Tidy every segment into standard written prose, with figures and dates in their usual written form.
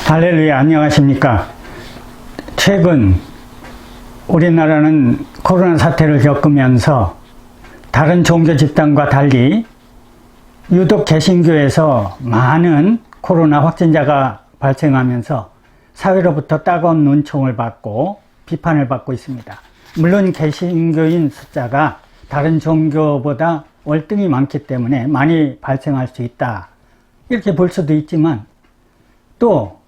할렐루야, 안녕하십니까. 최근 우리나라는 코로나 사태를 겪으면서 다른 종교 집단과 달리 유독 개신교에서 많은 코로나 확진자가 발생하면서 사회로부터 따가운 눈총을 받고 비판을 받고 있습니다. 물론 개신교인 숫자가 다른 종교보다 월등히 많기 때문에 많이 발생할 수 있다, 이렇게 볼 수도 있지만, 또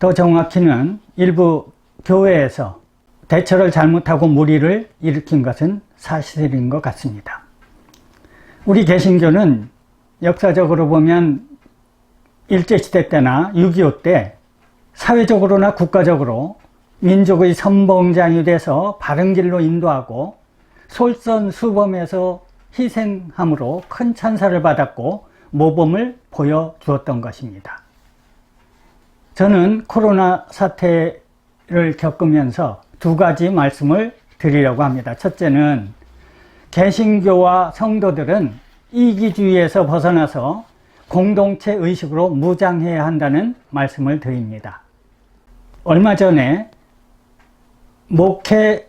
더 정확히는 일부 교회에서 대처를 잘못하고 무리를 일으킨 것은 사실인 것 같습니다. 우리 개신교는 역사적으로 보면 일제시대 때나 6.25 때 사회적으로나 국가적으로 민족의 선봉장이 돼서 바른 길로 인도하고 솔선수범해서 희생함으로 큰 찬사를 받았고 모범을 보여주었던 것입니다. 저는 코로나 사태를 겪으면서 두 가지 말씀을 드리려고 합니다. 첫째는 개신교와 성도들은 이기주의에서 벗어나서 공동체 의식으로 무장해야 한다는 말씀을 드립니다. 얼마 전에 목회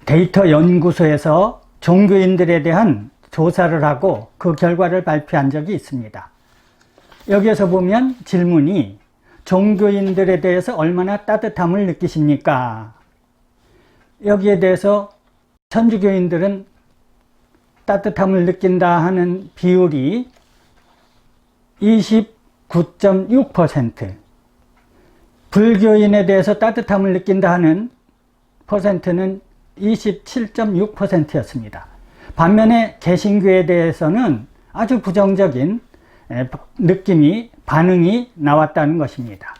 데이터 연구소에서 종교인들에 대한 조사를 하고 그 결과를 발표한 적이 있습니다. 여기에서 보면 질문이 종교인들에 대해서 얼마나 따뜻함을 느끼십니까? 여기에 대해서 천주교인들은 따뜻함을 느낀다 하는 비율이 29.6%, 불교인에 대해서 따뜻함을 느낀다 하는 퍼센트는 27.6%였습니다. 반면에 개신교에 대해서는 아주 부정적인 느낌이, 반응이 나왔다는 것입니다.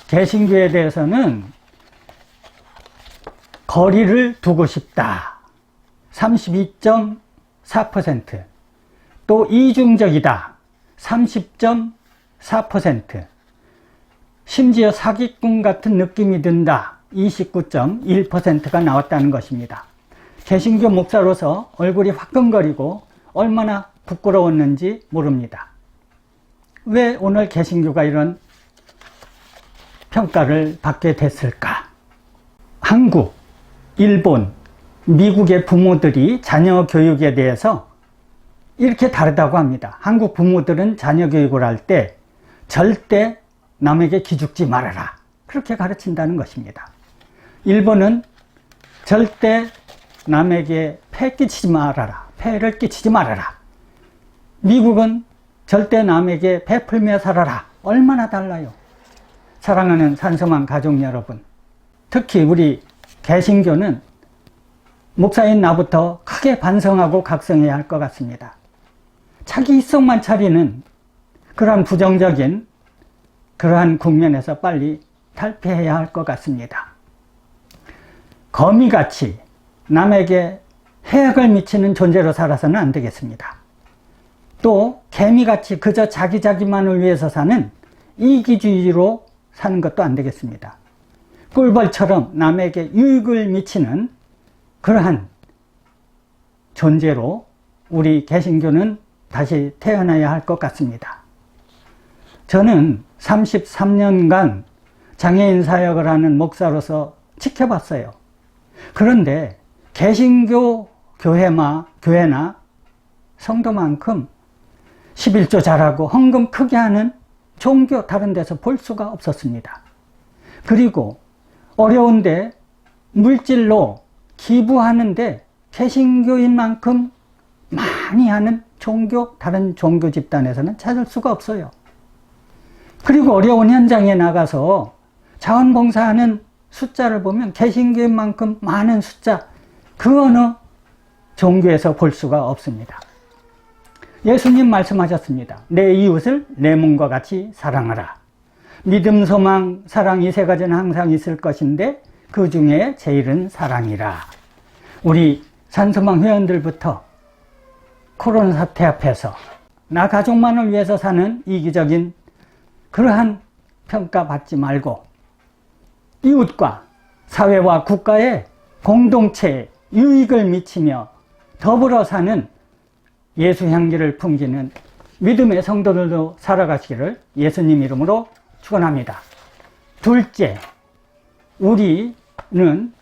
개신교에 대해서는 거리를 두고 싶다, 32.4%, 또 이중적이다, 30.4%, 심지어 사기꾼 같은 느낌이 든다, 29.1%가 나왔다는 것입니다. 개신교 목사로서 얼굴이 화끈거리고 얼마나 부끄러웠는지 모릅니다. 왜 오늘 개신교가 이런 평가를 받게 됐을까? 한국, 일본, 미국의 부모들이 자녀 교육에 대해서 이렇게 다르다고 합니다. 한국 부모들은 자녀 교육을 할 때 절대 남에게 기죽지 말아라, 그렇게 가르친다는 것입니다. 일본은 절대 남에게 폐 끼치지 말아라, 폐를 끼치지 말아라. 미국은 절대 남에게 베풀며 살아라. 얼마나 달라요. 사랑하는 산소망 가족 여러분, 특히 우리 개신교는 목사인 나부터 크게 반성하고 각성해야 할 것 같습니다. 자기 이성만 차리는 그러한 부정적인 그러한 국면에서 빨리 탈피해야 할 것 같습니다. 거미같이 남에게 해악을 미치는 존재로 살아서는 안 되겠습니다. 또 개미같이 그저 자기만을 위해서 사는 이기주의로 사는 것도 안 되겠습니다. 꿀벌처럼 남에게 유익을 미치는 그러한 존재로 우리 개신교는 다시 태어나야 할 것 같습니다. 저는 33년간 장애인 사역을 하는 목사로서 지켜봤어요. 그런데 개신교 교회나 성도만큼 11조 잘하고 헌금 크게 하는 종교 다른 데서 볼 수가 없었습니다. 그리고 어려운데 물질로 기부하는데 개신교인만큼 많이 하는 종교, 다른 종교 집단에서는 찾을 수가 없어요. 그리고 어려운 현장에 나가서 자원봉사하는 숫자를 보면 개신교인만큼 많은 숫자, 그 어느 종교에서 볼 수가 없습니다. 예수님 말씀하셨습니다. 내 이웃을 내 몸과 같이 사랑하라. 믿음, 소망, 사랑, 이 세 가지는 항상 있을 것인데 그 중에 제일은 사랑이라. 우리 산소망 회원들부터 코로나 사태 앞에서 나 가족만을 위해서 사는 이기적인 그러한 평가 받지 말고 이웃과 사회와 국가의 공동체에 유익을 미치며 더불어 사는 예수 향기를 풍기는 믿음의 성도들도 살아가시기를 예수님 이름으로 축원합니다. 둘째, 우리는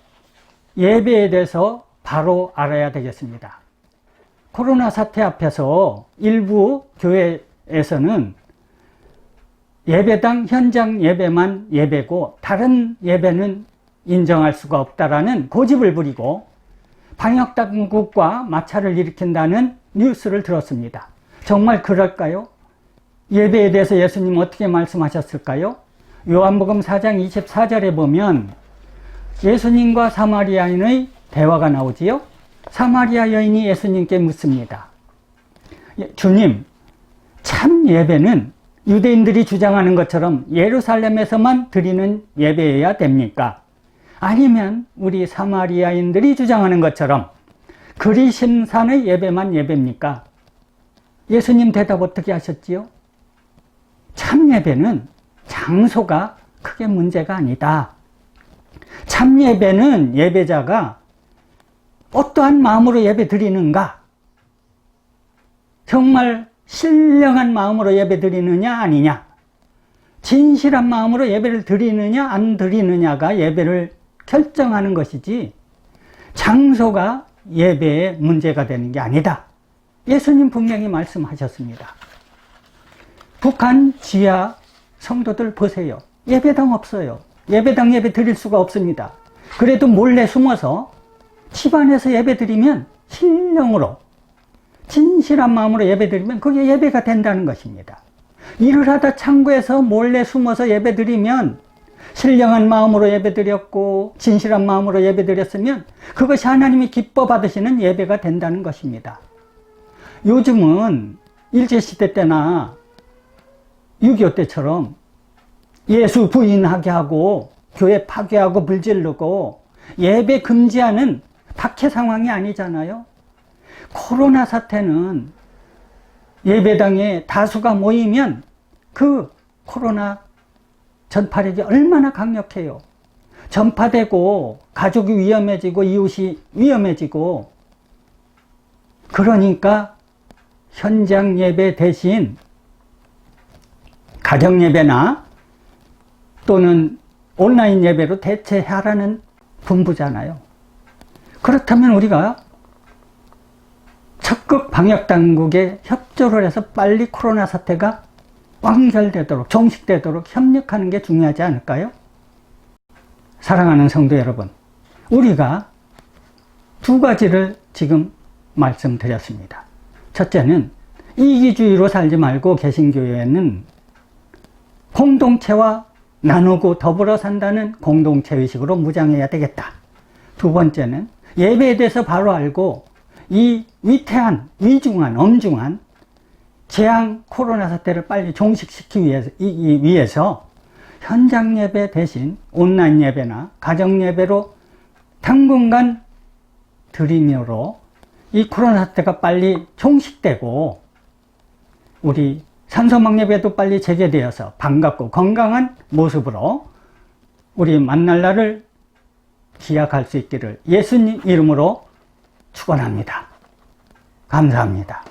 예배에 대해서 바로 알아야 되겠습니다. 코로나 사태 앞에서 일부 교회에서는 예배당 현장 예배만 예배고 다른 예배는 인정할 수가 없다라는 고집을 부리고 방역당국과 마찰을 일으킨다는 뉴스를 들었습니다. 정말 그럴까요? 예배에 대해서 예수님 어떻게 말씀하셨을까요? 요한복음 4장 24절에 보면 예수님과 사마리아인의 대화가 나오지요. 사마리아 여인이 예수님께 묻습니다. 주님, 참 예배는 유대인들이 주장하는 것처럼 예루살렘에서만 드리는 예배여야 됩니까? 아니면 우리 사마리아인들이 주장하는 것처럼 그리심산의 예배만 예배입니까? 예수님 대답 어떻게 하셨지요? 참 예배는 장소가 크게 문제가 아니다. 참 예배는 예배자가 어떠한 마음으로 예배 드리는가? 정말 신령한 마음으로 예배 드리느냐 아니냐? 진실한 마음으로 예배를 드리느냐 안 드리느냐가 예배를 결정하는 것이지 장소가 예배의 문제가 되는 게 아니다. 예수님 분명히 말씀하셨습니다. 북한 지하 성도들 보세요. 예배당 없어요. 예배당 예배 드릴 수가 없습니다. 그래도 몰래 숨어서 집안에서 예배 드리면 신령으로 진실한 마음으로 예배 드리면 그게 예배가 된다는 것입니다. 일을 하다 창고에서 몰래 숨어서 예배 드리면 신령한 마음으로 예배 드렸고 진실한 마음으로 예배 드렸으면 그것이 하나님이 기뻐 받으시는 예배가 된다는 것입니다. 요즘은 일제시대 때나 6.25 때처럼 예수 부인하게 하고 교회 파괴하고 불지르고 예배 금지하는 박해 상황이 아니잖아요. 코로나 사태는 예배당에 다수가 모이면 그 코로나 전파력이 얼마나 강력해요. 전파되고 가족이 위험해지고 이웃이 위험해지고 그러니까 현장 예배 대신 가정 예배나 또는 온라인 예배로 대체하라는 분부잖아요. 그렇다면 우리가 적극 방역당국에 협조를 해서 빨리 코로나 사태가 완결되도록 종식되도록 협력하는 게 중요하지 않을까요? 사랑하는 성도 여러분, 우리가 두 가지를 지금 말씀드렸습니다. 첫째는 이기주의로 살지 말고 개신교회는 공동체와 나누고 더불어 산다는 공동체의식으로 무장해야 되겠다. 두 번째는 예배에 대해서 바로 알고 이 위태한, 위중한, 엄중한 재앙 코로나 사태를 빨리 종식시키기 위해서 현장 예배 대신 온라인 예배나 가정 예배로 당분간 드림으로 이 코로나 사태가 빨리 종식되고 우리 산소막 예배도 빨리 재개되어서 반갑고 건강한 모습으로 우리 만날 날을 기약할 수 있기를 예수님 이름으로 축원합니다. 감사합니다.